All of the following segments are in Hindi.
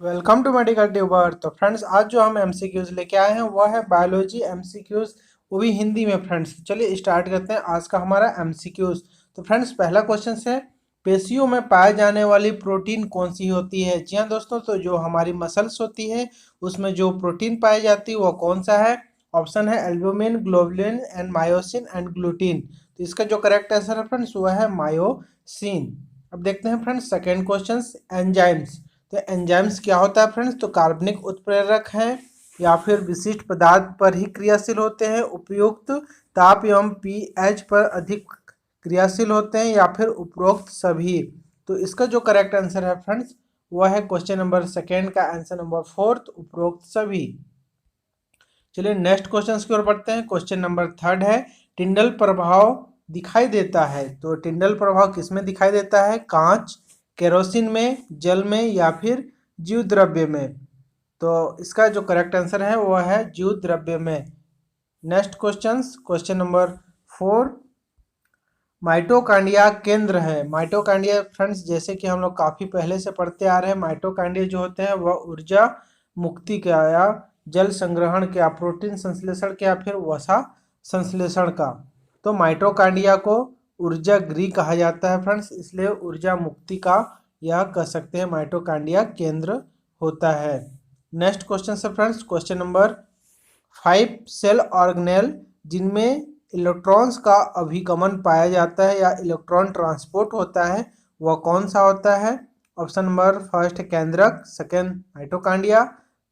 Welcome to medical tuber. तो फ्रेंड्स आज जो हम एमसीक्यूज लेके आए हैं वह है बायोलॉजी एमसीक्यूज, वो भी हिंदी में। फ्रेंड्स चलिए स्टार्ट करते हैं आज का हमारा एमसीक्यूज। तो फ्रेंड्स पहला क्वेश्चन है, पेशियों में पाए जाने वाली प्रोटीन कौन सी होती है? जी हाँ दोस्तों, तो जो हमारी मसल्स होती है उसमें जो प्रोटीन पाई जाती है वो कौन सा है? ऑप्शन है albumin, globulin and myosin and gluten. तो इसका जो करेक्ट आंसर है फ्रेंड्स वह है मायोसिन। अब देखते हैं फ्रेंड्स सेकेंड क्वेश्चन, एंजाइम्स। तो एंजाइम्स क्या होता है फ्रेंड्स? तो कार्बनिक उत्प्रेरक हैं या फिर विशिष्ट पदार्थ पर ही क्रियाशील होते हैं, उपयुक्त ताप एवं पीएच पर अधिक क्रियाशील होते हैं, या फिर उपरोक्त सभी। तो इसका जो करेक्ट आंसर है फ्रेंड्स वह है क्वेश्चन नंबर सेकेंड का आंसर नंबर फोर्थ, उपरोक्त सभी। चलिए नेक्स्ट क्वेश्चन की ओर बढ़ते हैं। क्वेश्चन नंबर थर्ड है, टिंडल प्रभाव दिखाई देता है। तो टिंडल प्रभाव किसमें दिखाई देता है? कांच, केरोसिन में, जल में, या फिर जीव द्रव्य में। तो इसका जो करेक्ट आंसर है वह है जीव द्रव्य में। Next question number four, mitochondria केंद्र है। माइटोकांड्रिया फ्रेंड्स जैसे कि हम लोग काफ़ी पहले से पढ़ते आ रहे हैं, माइटोकांड्रिया जो होते हैं वह ऊर्जा मुक्ति का या जल संग्रहण का, प्रोटीन संश्लेषण का, या फिर वसा संश्लेषण का। तो माइटोकांड्रिया को ऊर्जा गृह कहा जाता है फ्रेंड्स, इसलिए ऊर्जा मुक्ति का यह कह सकते हैं माइटोकांड्रिया केंद्र होता है। नेक्स्ट क्वेश्चन है friends question number 5, cell organelle जिनमें इलेक्ट्रॉन्स का अभिगमन पाया जाता है या इलेक्ट्रॉन ट्रांसपोर्ट होता है वह कौन सा होता है? ऑप्शन नंबर फर्स्ट है केंद्रक, सेकेंड माइटोकांड्रिया,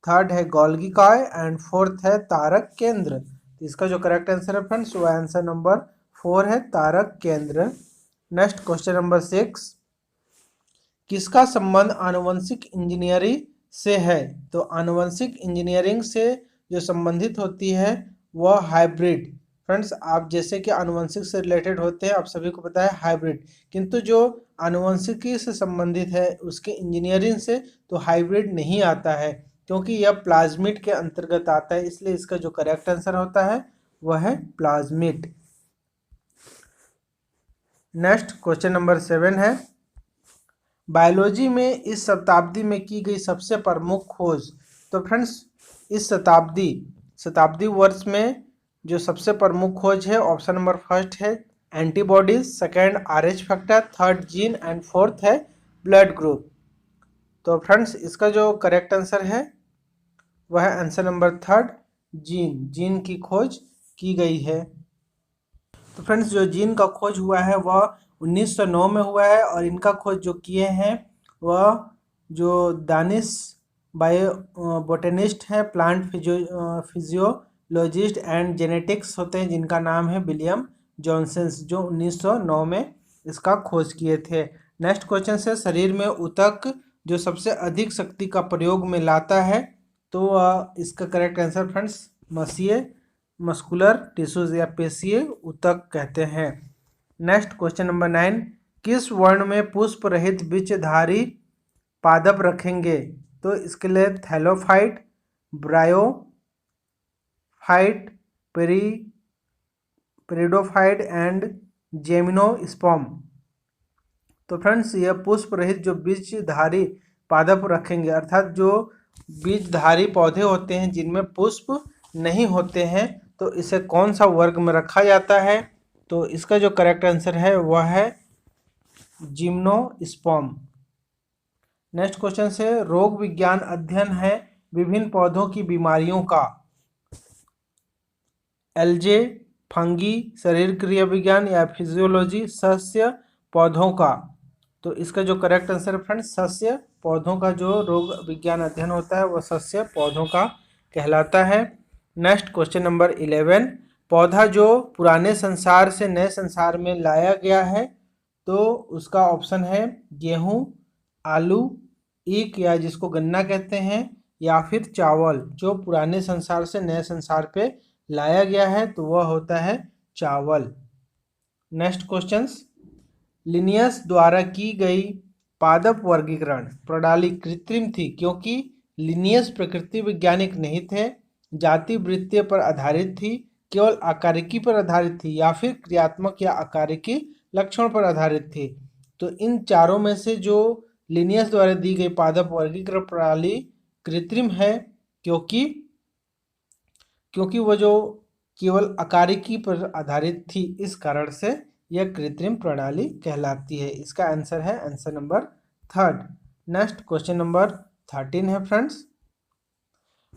थर्ड है गोल्गी कॉय एंड फोर्थ है तारक केंद्र। तो इसका जो करेक्ट आंसर है फ्रेंड्स वह आंसर नंबर 4 है तारक केंद्र। नेक्स्ट क्वेश्चन नंबर 6, किसका संबंध आनुवंशिक इंजीनियरिंग से है? तो आनुवंशिक इंजीनियरिंग से जो संबंधित होती है वह हाइब्रिड। फ्रेंड्स आप जैसे कि आनुवंशिक से रिलेटेड होते हैं, आप सभी को पता है हाइब्रिड, किंतु जो आनुवंशिकी से संबंधित है उसके इंजीनियरिंग से तो हाइब्रिड नहीं आता है, क्योंकि यह प्लाज्मिड के अंतर्गत आता है, इसलिए इसका जो करेक्ट आंसर होता है वह है प्लाज्मिड। नेक्स्ट क्वेश्चन नंबर 7 है, बायोलॉजी में इस शताब्दी में की गई सबसे प्रमुख खोज। तो फ्रेंड्स इस शताब्दी वर्ष में जो सबसे प्रमुख खोज है, ऑप्शन नंबर फर्स्ट है antibodies, second RH factor, third gene and fourth है ब्लड ग्रुप। तो फ्रेंड्स इसका जो करेक्ट आंसर है वह है आंसर नंबर थर्ड, जीन की खोज की गई है। तो फ्रेंड्स जो जीन का खोज हुआ है वह 1909 में हुआ है, और इनका खोज जो किए हैं वह जो दानिश बोटेनिस्ट हैं, प्लांट फिजियोलॉजिस्ट एंड जेनेटिक्स होते हैं, जिनका नाम है विलियम जॉनसन, जो 1909 में इसका खोज किए थे। नेक्स्ट क्वेश्चन से, शरीर में ऊतक जो सबसे अधिक शक्ति का प्रयोग में लाता है, तो इसका correct answer friends muscular tissues या पेशीय ऊतक कहते हैं। नेक्स्ट क्वेश्चन नंबर 9, किस वर्ण में पुष्प रहित बीजधारी पादप रखेंगे? तो इसके लिए थैलोफाइट, ब्रायोफाइट, पेरिडोफाइट एंड जेमिनोस्पर्म। तो फ्रेंड्स यह पुष्प रहित जो बीजधारी पादप रखेंगे, अर्थात जो बीजधारी पौधे होते हैं जिनमें पुष्प नहीं होते हैं, तो इसे कौन सा वर्ग में रखा जाता है? तो इसका जो करेक्ट आंसर है वह है जिम्नोस्पर्म। नेक्स्ट क्वेश्चन से, रोग विज्ञान अध्ययन है विभिन्न पौधों की बीमारियों का। एल्जे, फंगी, शरीर क्रिया विज्ञान या फिजियोलॉजी, सस्य पौधों का। तो इसका जो करेक्ट आंसर है फ्रेंड्स सस्य पौधों का जो रोग विज्ञान अध्ययन होता है वह सस्य पौधों का कहलाता है। नेक्स्ट क्वेश्चन नंबर 11, पौधा जो पुराने संसार से नए संसार में लाया गया है, तो उसका ऑप्शन है गेहूं, आलू, ईख या जिसको गन्ना कहते हैं, या फिर चावल। जो पुराने संसार से नए संसार पे लाया गया है तो वह होता है चावल। नेक्स्ट क्वेश्चंस, लिनियस द्वारा की गई पादप वर्गीकरण प्रणाली कृत्रिम थी, क्योंकि लिनियस प्रकृति वैज्ञानिक नहीं थे, जाति वृत्तीय पर आधारित थी, केवल आकारिकी पर आधारित थी, या फिर क्रियात्मक या आकारिकी लक्षण पर आधारित थी। तो इन चारों में से जो लिनियस द्वारा दी गई पादप वर्गीकरण प्रणाली कृत्रिम है, क्योंकि वो जो केवल आकारिकी पर आधारित थी, इस कारण से यह कृत्रिम प्रणाली कहलाती है। इसका आंसर है answer number 3। Next question number 13 है फ्रेंड्स।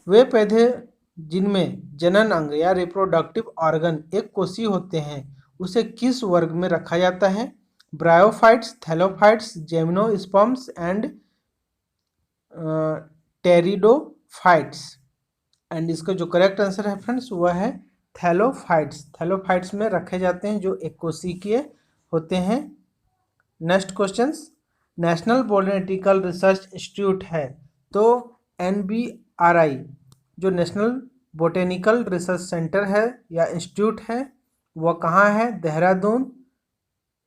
वे पौधे जिनमें जनन अंग या रिप्रोडक्टिव ऑर्गन एक कोषीय होते हैं, उसे किस वर्ग में रखा जाता है? Bryophytes, thallophytes, gymnosperms and pteridophytes. And इसका जो करेक्ट आंसर है फ्रेंड्स वह है थैलोफाइट्स। थैलोफाइट्स में रखे जाते हैं जो एक कोशिकीय होते हैं। Next questions, national botanical research institute है, तो NBRI जो नेशनल बोटेनिकल रिसर्च सेंटर है या इंस्टीट्यूट है वह कहाँ है? देहरादून,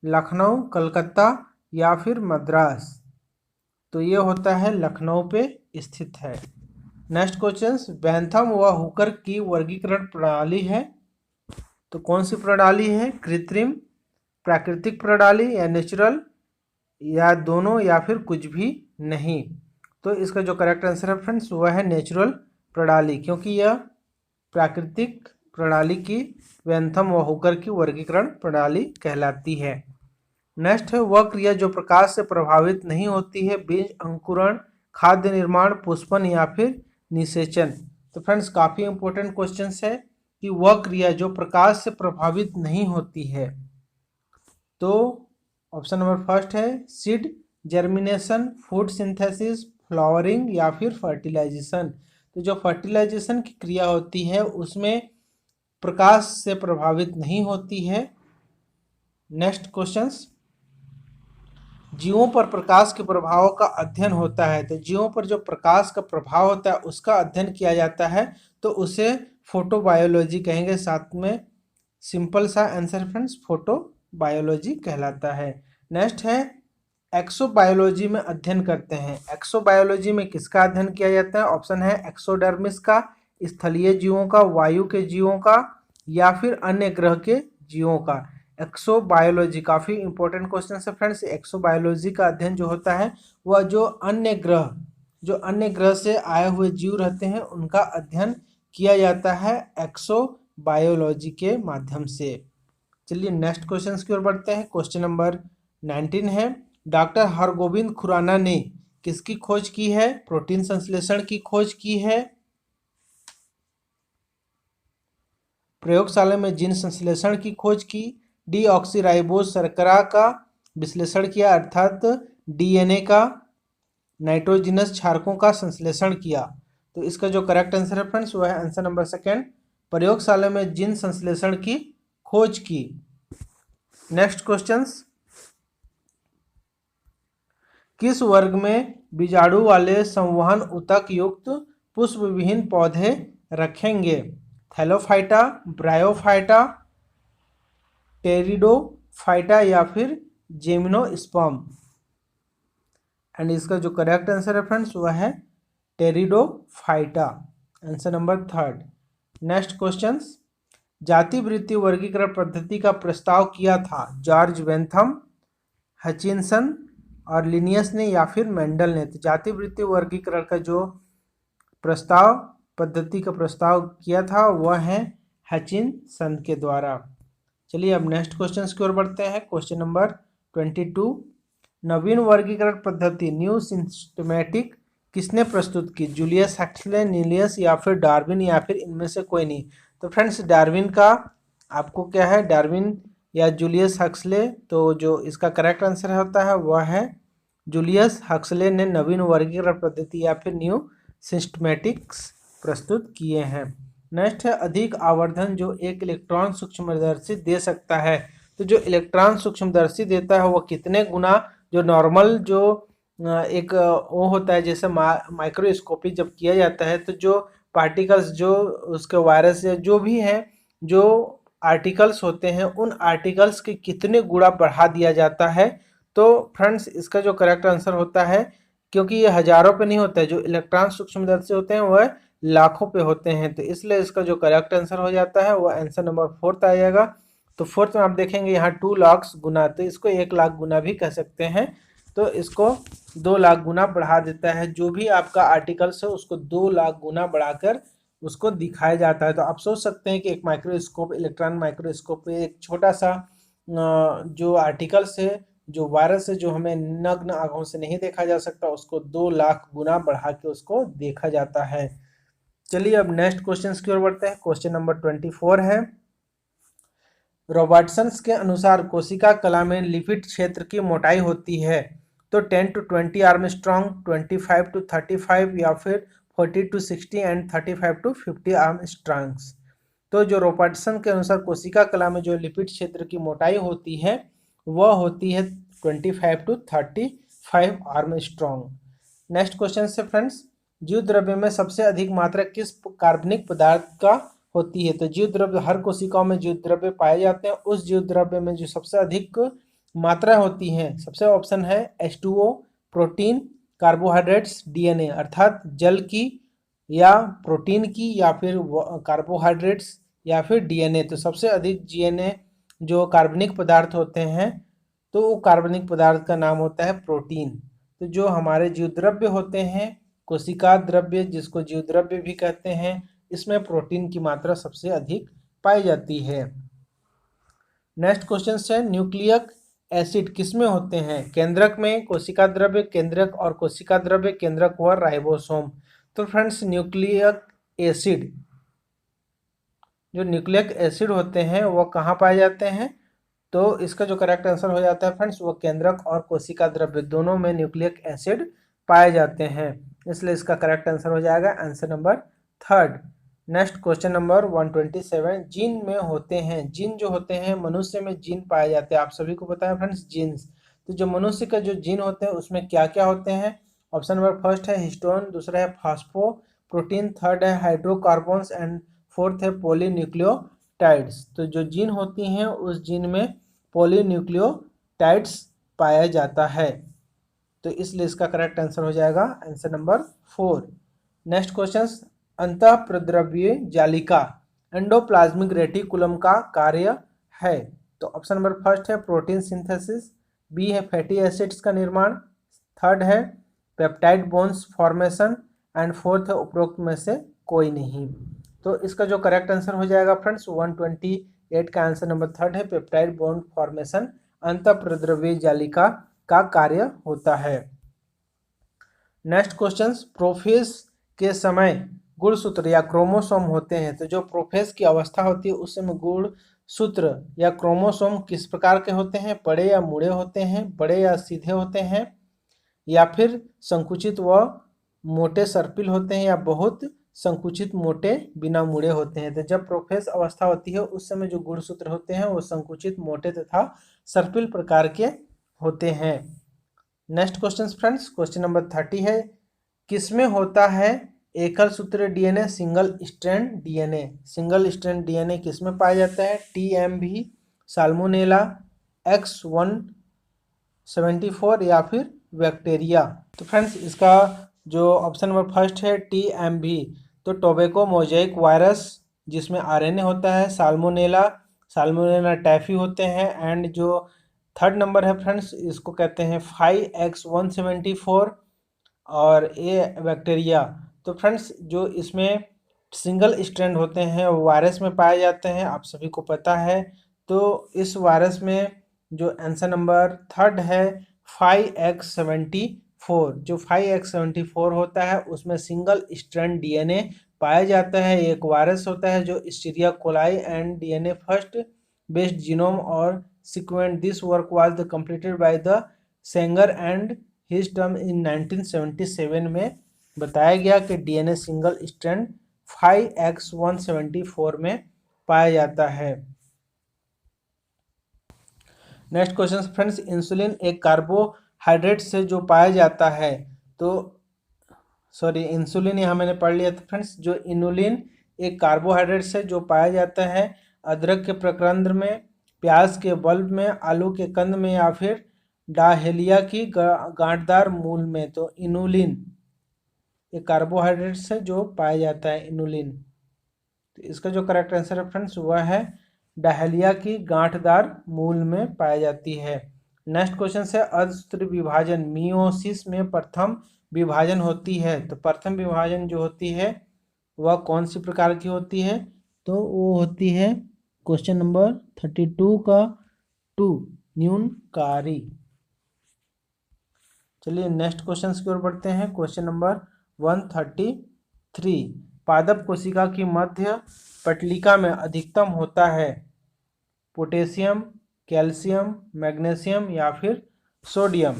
लखनऊ, कलकत्ता या फिर मद्रास? तो ये होता है लखनऊ पे स्थित है। नेक्स्ट क्वेश्चन, बैंथम व हुकर की वर्गीकरण प्रणाली है, तो कौन सी प्रणाली है? कृत्रिम, प्राकृतिक प्रणाली या नेचुरल, या दोनों, या फिर कुछ भी नहीं? तो इसका जो करेक्ट आंसर है फ्रेंड्स वह है नेचुरल प्रणाली, क्योंकि यह प्राकृतिक प्रणाली की बैंथम व हुकर की वर्गीकरण प्रणाली कहलाती है। नेक्स्ट है वह क्रिया जो प्रकाश से प्रभावित नहीं होती है, बीज अंकुरण, खाद्य निर्माण, पुष्पन या फिर निषेचन? तो फ्रेंड्स काफ़ी इंपॉर्टेंट क्वेश्चन है कि वह क्रिया जो प्रकाश से प्रभावित नहीं होती है, तो ऑप्शन नंबर फर्स्ट है seed germination, food synthesis, flowering या फिर फर्टिलाइजेशन। तो जो फर्टिलाइजेशन की क्रिया होती है उसमें प्रकाश से प्रभावित नहीं होती है। नेक्स्ट क्वेश्चंस, जीवों पर प्रकाश के प्रभाव का अध्ययन होता है, तो जीवों पर जो प्रकाश का प्रभाव होता है उसका अध्ययन किया जाता है, तो उसे फोटोबायोलॉजी कहेंगे। साथ में सिंपल सा आंसर फ्रेंड्स फोटोबायोलॉजी कहलाता है। नेक्स्ट है एक्सोबायोलॉजी में अध्ययन करते हैं, एक्सोबायोलॉजी में किसका अध्ययन किया जाता है? ऑप्शन है एक्सोडर्मिस का, स्थलीय जीवों का, वायु के जीवों का, या फिर अन्य ग्रह के जीवों का? एक्सोबायोलॉजी काफ़ी इंपॉर्टेंट क्वेश्चन है फ्रेंड्स। एक्सोबायोलॉजी का अध्ययन जो होता है वह जो अन्य ग्रह से आए हुए जीव रहते हैं उनका अध्ययन किया जाता है एक्सोबायोलॉजी के माध्यम से। चलिए नेक्स्ट क्वेश्चन की ओर बढ़ते हैं। क्वेश्चन नंबर 19 है, डॉक्टर हरगोविंद खुराना ने किसकी खोज की है? प्रोटीन संश्लेषण की खोज की है, प्रयोगशाला में जीन संश्लेषण की खोज की, डीऑक्सीराइबोज शर्करा का विश्लेषण किया अर्थात DNA का, नाइट्रोजिनस क्षारकों का संश्लेषण किया? तो इसका जो करेक्ट आंसर है फ्रेंड्स वह है आंसर नंबर सेकेंड, प्रयोगशाला में जीन संश्लेषण की खोज की। नेक्स्ट क्वेश्चंस, किस वर्ग में बीजाणु वाले संवहन ऊतक युक्त पुष्प विहीन पौधे रखेंगे? थैलोफाइटा, ब्रायोफाइटा, टेरिडोफाइटा या फिर जिम्नोस्पर्म? एंड इसका जो करेक्ट आंसर है फ्रेंड्स वह है pteridophyta, answer number 3। Next questions, जाति वृत्ति वर्गीकरण पद्धति का प्रस्ताव किया था जॉर्ज बेंथम, हचिनसन और लिनियस ने या फिर मेंडल ने? तो जाति वृत्ति वर्गीकरण का जो पद्धति का प्रस्ताव किया था वह है हचिनसन के द्वारा। चलिए अब नेक्स्ट क्वेश्चन की ओर बढ़ते हैं। क्वेश्चन नंबर 22, नवीन वर्गीकरण पद्धति न्यू सिस्टमैटिक किसने प्रस्तुत की? जूलियस हक्सले, नीलियस या फिर डार्विन या फिर इनमें से कोई नहीं? तो फ्रेंड्स डार्विन का आपको क्या है, डार्विन या जूलियस हक्सले? तो जो इसका करेक्ट आंसर होता है वह है जूलियस हक्सले ने नवीन वर्गीकरण पद्धति या फिर न्यू सिस्टमैटिक्स प्रस्तुत किए हैं। नेक्स्ट है अधिक आवर्धन जो एक इलेक्ट्रॉन सूक्ष्मदर्शी दे सकता है, तो जो इलेक्ट्रॉन सूक्ष्मदर्शी देता है वह कितने गुना जो नॉर्मल जो एक वो होता है जैसे माइक्रोस्कोपी जब किया जाता है तो जो पार्टिकल्स जो उसके वायरस या जो भी है जो आर्टिकल्स होते हैं उन आर्टिकल्स के कितने गुणा बढ़ा दिया जाता है? तो फ्रेंड्स इसका जो करेक्ट आंसर होता है, क्योंकि ये हजारों पे नहीं होता है, जो इलेक्ट्रॉन सूक्ष्मदर्शी होते हैं वह लाखों पे होते हैं, तो इसलिए इसका जो करेक्ट आंसर हो जाता है वह आंसर नंबर 4 आ जाएगा। तो फोर्थ में आप देखेंगे यहाँ 2 लाख गुना, तो इसको 1 लाख गुना भी कह सकते हैं। तो इसको 2 लाख गुना बढ़ा देता है। जो भी आपका आर्टिकल्स है उसको 2 लाख गुना बढ़ाकर उसको दिखाया जाता है। तो आप सोच सकते हैं कि एक माइक्रोस्कोप, इलेक्ट्रॉन माइक्रोस्कोप पे एक छोटा सा जो आर्टिकल्स है, जो वायरस है, जो हमें नग्न आंखों से नहीं देखा जा सकता, उसको 2 लाख गुना बढ़ा के उसको देखा जाता है। चलिए अब नेक्स्ट क्वेश्चन की ओर बढ़ते हैं। क्वेश्चन नंबर 24 है, रॉबर्टसन्स के अनुसार कोशिका कला में लिपिड क्षेत्र की मोटाई होती है तो 10 to 20 आर्मस्ट्रॉन्ग, 25 to 35 या फिर 40 to 60 एंड 35 to 50 आर्मस्ट्रॉन्ग्स। तो जो रॉबर्टसन के अनुसार कोशिका कला में जो लिपिड क्षेत्र की मोटाई होती है वह होती है 25 to 35 आर्मस्ट्रॉन्ग। नेक्स्ट क्वेश्चन से फ्रेंड्स, जीव द्रव्य में सबसे अधिक मात्रा किस कार्बनिक पदार्थ का होती है? तो जीव द्रव्य, हर कोशिकाओं में जीव द्रव्य पाए जाते हैं। उस जीव द्रव्य में जो सबसे अधिक मात्रा होती है, सबसे ऑप्शन है H2O, प्रोटीन, कार्बोहाइड्रेट्स, डीएनए, अर्थात जल की या प्रोटीन की या फिर कार्बोहाइड्रेट्स या फिर डीएनए। तो सबसे अधिक डीएनए जो कार्बनिक पदार्थ होते हैं तो वो कार्बनिक पदार्थ का नाम होता है प्रोटीन। तो जो हमारे जीव द्रव्य होते हैं, कोशिका द्रव्य जिसको जीव द्रव्य भी कहते हैं, इसमें प्रोटीन की मात्रा सबसे अधिक पाई जाती है। नेक्स्ट क्वेश्चन है, न्यूक्लियक एसिड किसमें होते हैं? केंद्रक में, कोशिका द्रव्य केंद्रक और कोशिका द्रव्य केंद्रक व राइबोसोम। तो फ्रेंड्स न्यूक्लियक एसिड, जो न्यूक्लियक एसिड होते हैं वह कहाँ पाए जाते हैं? तो इसका जो करेक्ट आंसर हो जाता है फ्रेंड्स, वो केंद्रक और कोशिका द्रव्य दोनों में न्यूक्लियक एसिड पाए जाते हैं, इसलिए इसका करेक्ट आंसर हो जाएगा answer number 3। Next question number 127, gene में होते हैं। जीन जो होते हैं, मनुष्य में जीन पाए जाते हैं, आप सभी को पता है फ्रेंड्स जीन्स। तो जो मनुष्य का जो जीन होते हैं उसमें क्या क्या होते हैं? ऑप्शन नंबर फर्स्ट है हिस्टोन, दूसरा है फास्फो प्रोटीन, थर्ड है हाइड्रोकार्बन्स एंड फोर्थ है पॉलीन्यूक्लियोटाइड्स। तो जो जीन होती हैं उस जीन में पॉलीन्यूक्लियोटाइड्स पाया जाता है, तो इसलिए इसका करेक्ट आंसर हो जाएगा आंसर नंबर 4। नेक्स्ट क्वेश्चन, अंतःप्रद्रव्य जालिका एंडोप्लाज्मिक रेटिकुलम का कार्य है। तो ऑप्शन नंबर फर्स्ट है प्रोटीन सिंथेसिस, बी है फैटी एसिड्स का निर्माण, थर्ड है peptide bonds formation and fourth है उपरोक्त में से कोई नहीं। तो इसका जो करेक्ट आंसर हो जाएगा फ्रेंड्स 128 का आंसर नंबर थर्ड है, पेप्टाइड बॉन्ड फॉर्मेशन अंतःप्रद्रव्य जालिका का कार्य होता है। नेक्स्ट क्वेश्चन, प्रोफेज के समय गुणसूत्र या क्रोमोसोम होते हैं। तो जो प्रोफेज की अवस्था होती है उस समय गुणसूत्र या क्रोमोसोम किस प्रकार के होते हैं? बड़े या मुड़े होते हैं, बड़े या सीधे होते हैं, या फिर संकुचित व मोटे सर्पिल होते हैं, या बहुत संकुचित मोटे बिना मुड़े होते हैं। तो जब प्रोफेज अवस्था होती है उस समय जो गुणसूत्र होते हैं वो संकुचित, मोटे तथा सर्पिल प्रकार के होते हैं। Next question friends, question number 30 है, किसमें होता है एकल सूत्र DNA, single strand DNA? Single strand DNA किसमें पाया जाता है? टीएमवी, साल्मोनेला, X174 या फिर बैक्टीरिया। तो फ्रेंड्स इसका जो ऑप्शन नंबर फर्स्ट है टीएमवी, तो टोबैको मोज़ेक वायरस जिसमें आरएनए होता है, साल्मोनेला, साल्मोनेला टाइफी होते हैं, एंड जो थर्ड नंबर है फ्रेंड्स इसको कहते हैं 5X174 और ए बैक्टीरिया। तो फ्रेंड्स जो इसमें सिंगल स्ट्रैंड होते हैं वो वायरस में पाए जाते हैं, आप सभी को पता है। तो इस वायरस में जो आंसर नंबर थर्ड है 5X74, जो 5X74 होता है उसमें सिंगल स्ट्रैंड डीएनए पाया जाता है। एक वायरस होता है जो Escherichia coli and DNA first based genome और sequenced. This work was completed by the Sanger and his team in 1977 में बताया गया कि डीएनए सिंगल स्ट्रैंड 5X174 में पाया जाता है। नेक्स्ट क्वेश्चन फ्रेंड्स, इंसुलिन एक कार्बोहाइड्रेट से जो पाया जाता है, तो सॉरी इंसुलिन यहाँ मैंने पढ़ लिया था फ्रेंड्स। जो इनुलिन एक कार्बोहाइड्रेट से जो पाया जाता है अदरक के प्रकंद में, प्याज के बल्ब में, आलू के कंद में या फिर डाहेलिया की गांठदार मूल में। तो इनुलिन एक कार्बोहाइड्रेट से जो पाया जाता है इनुलिन। तो इसका जो करेक्ट आंसर है फ्रेंड्स वह है डाहेलिया की गांठदार मूल में पाई जाती है। नेक्स्ट क्वेश्चन से अर्धसूत्री विभाजन मियोसिस में प्रथम विभाजन होती है, तो प्रथम विभाजन जो होती है वह कौन सी प्रकार की होती है, तो वो होती है क्वेश्चन नंबर 32 का 2 न्यूनकारी। चलिए नेक्स्ट क्वेश्चन की ओर बढ़ते हैं। क्वेश्चन नंबर 133, पादप कोशिका की मध्य पटलिका में अधिकतम होता है पोटेशियम, कैल्शियम, मैग्नीशियम या फिर सोडियम।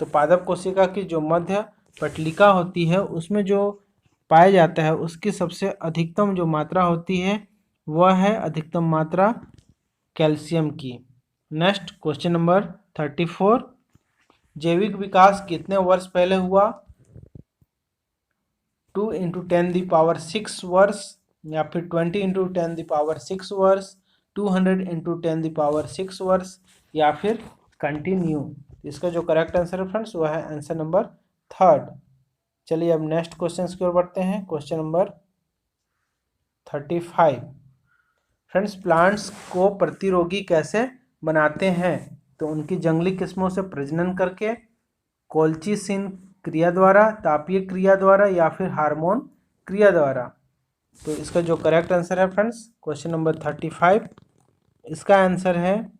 तो पादप कोशिका की जो मध्य पटलिका होती है उसमें जो पाया जाता है उसकी सबसे अधिकतम जो मात्रा होती है वह है अधिकतम मात्रा कैल्शियम की। नेक्स्ट क्वेश्चन नंबर 34, जैविक विकास कितने वर्ष पहले हुआ, 2 × 10⁶ वर्ष या फिर 20 × 10⁶ वर्ष, 200 × 10⁶ वर्ष या फिर कंटिन्यू। इसका जो करेक्ट आंसर है फ्रेंड्स वह है आंसर नंबर 3। चलिए अब नेक्स्ट क्वेश्चन की ओर बढ़ते हैं। क्वेश्चन नंबर 35, फ्रेंड्स प्लांट्स को प्रतिरोगी कैसे बनाते हैं, तो उनकी जंगली किस्मों से प्रजनन करके, कोल्चिसिन क्रिया द्वारा, तापीय क्रिया द्वारा या फिर हार्मोन क्रिया द्वारा। तो इसका जो करेक्ट आंसर है फ्रेंड्स क्वेश्चन नंबर 35, इसका आंसर है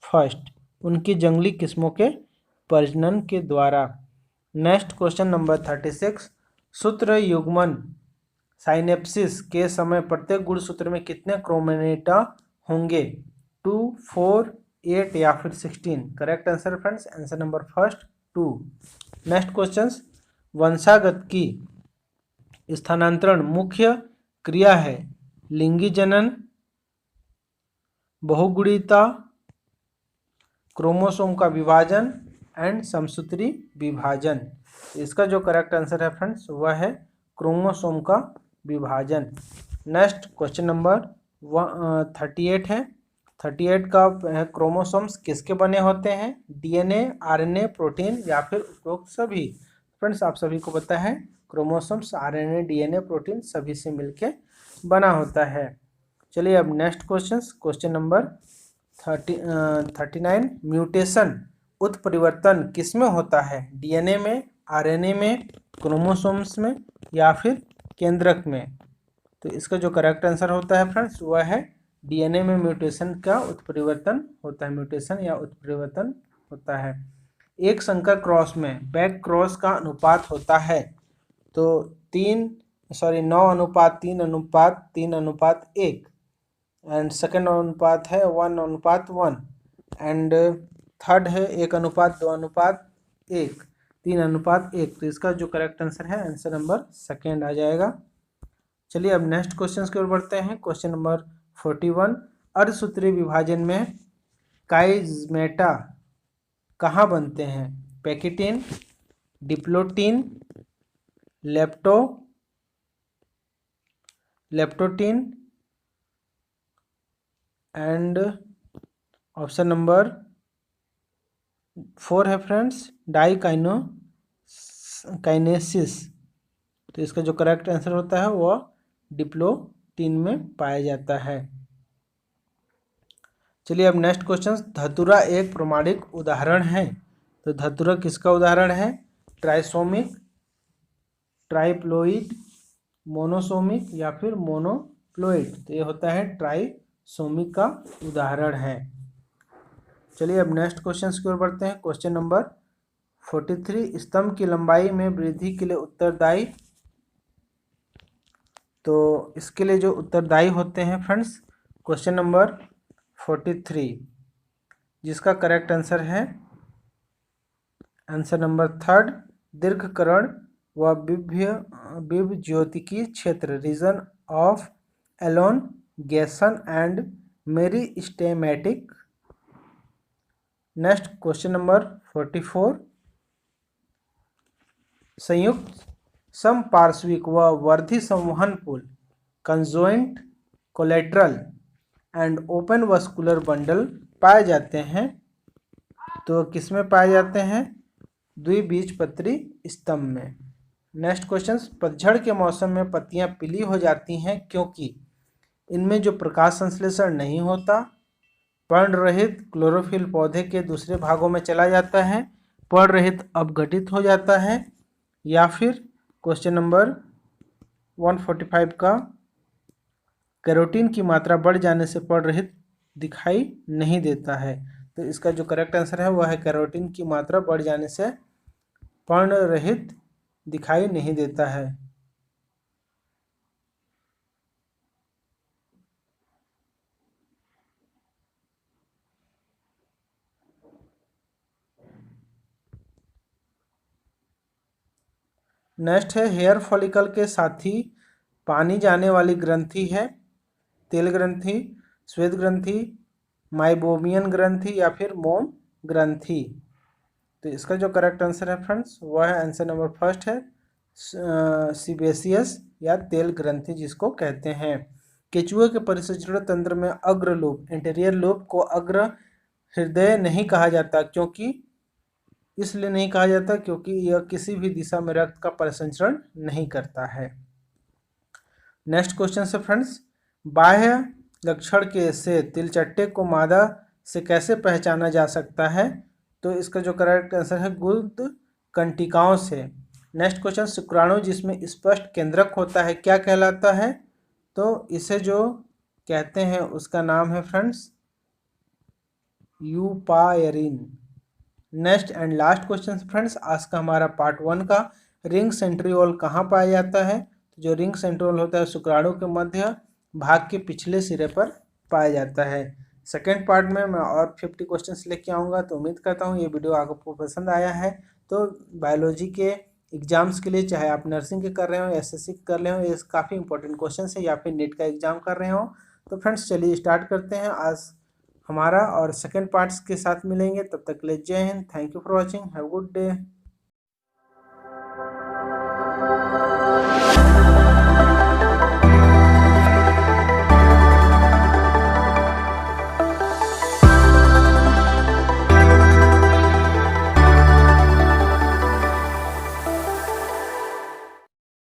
फर्स्ट, उनकी जंगली किस्मों के प्रजनन के द्वारा। नेक्स्ट क्वेश्चन नंबर 36, सूत्र युग्मन साइनेप्सिस के समय प्रत्येक गुणसूत्र में कितने क्रोमेटा होंगे, 2, 4, 8 या फिर 16। Correct answer friends answer number first 2। Next question, वंशागत की स्थानांतरण मुख्य क्रिया है, लिंगी जनन, बहुगुणिता, क्रोमोसोम का विभाजन एंड समसूत्री विभाजन। इसका जो करेक्ट आंसर है फ्रेंड्स वह है क्रोमोसोम का विभाजन। नेक्स्ट क्वेश्चन नंबर 38 है। 38 का क्रोमोसोम्स किसके बने होते हैं, डीएनए, आरएनए, प्रोटीन या फिर उपरोक्त सभी। फ्रेंड्स आप सभी को पता है क्रोमोसोम्स आरएनए, डीएनए, प्रोटीन सभी से मिलके बना होता है। चलिए अब नेक्स्ट क्वेश्चन नंबर 39, म्यूटेशन उत्परिवर्तन किसमें होता है, डीएनए में, आरएनए में, क्रोमोसोम्स में या फिर केंद्रक में। तो इसका जो करेक्ट आंसर होता है फ्रेंड्स वह है डीएनए में म्यूटेशन का उत्परिवर्तन होता है, म्यूटेशन या उत्परिवर्तन होता है। एक संकर क्रॉस में बैक क्रॉस का अनुपात होता है, तो 9:3:3:1 एंड सेकेंड अनुपात है 1:1 एंड थर्ड है 1:2:1, 3:1। तो इसका जो करेक्ट आंसर है आंसर नंबर सेकेंड आ जाएगा। चलिए अब नेक्स्ट क्वेश्चन की ओर बढ़ते हैं। क्वेश्चन नंबर 41, अर्धसूत्रीय विभाजन में काइजमेटा कहाँ बनते हैं, pachytene, diplotene, leptotene and option number 4 है फ्रेंड्स डाइकाइनेसिस। तो इसका जो करेक्ट आंसर होता है वह डिप्लोटिन में पाया जाता है। चलिए अब नेक्स्ट क्वेश्चन, धतूरा एक प्रमाणिक उदाहरण है, तो धतूरा किसका उदाहरण है, ट्राइसोमिक, ट्राइप्लोइड, मोनोसोमिक या फिर मोनोप्लोइड। तो ये होता है ट्राइसोमिक का उदाहरण है। चलिए अब नेक्स्ट क्वेश्चन की ओर बढ़ते हैं। क्वेश्चन नंबर 43, स्तंभ की लंबाई में वृद्धि के लिए उत्तरदायी, तो इसके लिए जो उत्तरदायी होते हैं फ्रेंड्स क्वेश्चन नंबर 43, जिसका करेक्ट आंसर है आंसर नंबर 3, दीर्घकरण व विभज्योतिकी क्षेत्र, region of elongation and meristematic. Next question number 44, संयुक्त समपार्श्विक व वर्धी संवहन पुल, conjoint, collateral and open vascular bundle पाए जाते हैं, तो किसमें पाए जाते हैं, द्विबीजपत्री स्तंभ में। नेक्स्ट क्वेश्चन, पतझड़ के मौसम में पत्तियां पीली हो जाती हैं क्योंकि इनमें जो प्रकाश संश्लेषण नहीं होता, पर्णरहित क्लोरोफिल पौधे के दूसरे भागों में चला जाता है, पर्णरहित अपघटित हो जाता है, या फिर क्वेश्चन नंबर 145 का कैरोटीन की मात्रा बढ़ जाने से पर्णरहित दिखाई नहीं देता है। तो इसका जो करेक्ट आंसर है वह है कैरोटीन की मात्रा बढ़ जाने से पर्णरहित दिखाई नहीं देता है। नेक्स्ट है हेयर फॉलिकल के साथ ही पानी जाने वाली ग्रंथि है तेल ग्रंथि, श्वेत ग्रंथि, माइबोमियन ग्रंथि या फिर मोम ग्रंथि। तो इसका जो करेक्ट आंसर है फ्रेंड्स वह है आंसर नंबर फर्स्ट है सीबेसियस या तेल ग्रंथि जिसको कहते हैं। केचुए के परिसंचरण तंत्र में अग्र लोब इंटीरियर लोब को अग्र हृदय नहीं कहा जाता, क्योंकि इसलिए नहीं कहा जाता क्योंकि यह किसी भी दिशा में रक्त का परिसंचरण नहीं करता है। नेक्स्ट क्वेश्चन से फ्रेंड्स, बाह्य लक्षण के से तिलचट्टे को मादा से कैसे पहचाना जा सकता है? तो इसका जो करेक्ट आंसर है गुद कंटिकाओं से। नेक्स्ट क्वेश्चन, शुक्राणु जिसमें स्पष्ट केंद्रक होता है क्या कहलाता है? तो इसे जो कहते हैं उसका नाम है फ्रेंड्स यूपायरिन। Next and last question friends आज का हमारा पार्ट 1 का, रिंग सेंट्रियोल कहाँ पाया जाता है? तो जो रिंग सेंट्रियोल होता है शुक्राणु के मध्य भाग के पिछले सिरे पर पाया जाता है। सेकेंड पार्ट में मैं और 50 क्वेश्चंस लेके आऊँगा। तो उम्मीद करता हूँ ये वीडियो आपको पसंद आया है। तो बायोलॉजी के एग्जाम्स के लिए, चाहे आप नर्सिंग के कर रहे हो, एसएससी कर रहे हो, ये काफ़ी इंपॉर्टेंट क्वेश्चन है, या फिर नीट का एग्जाम कर रहे हो। तो फ्रेंड्स चलिए स्टार्ट करते हैं आज हमारा, और सेकेंड पार्ट्स के साथ मिलेंगे। तब तक के लिए जय Hind, thank you for watching, have good day.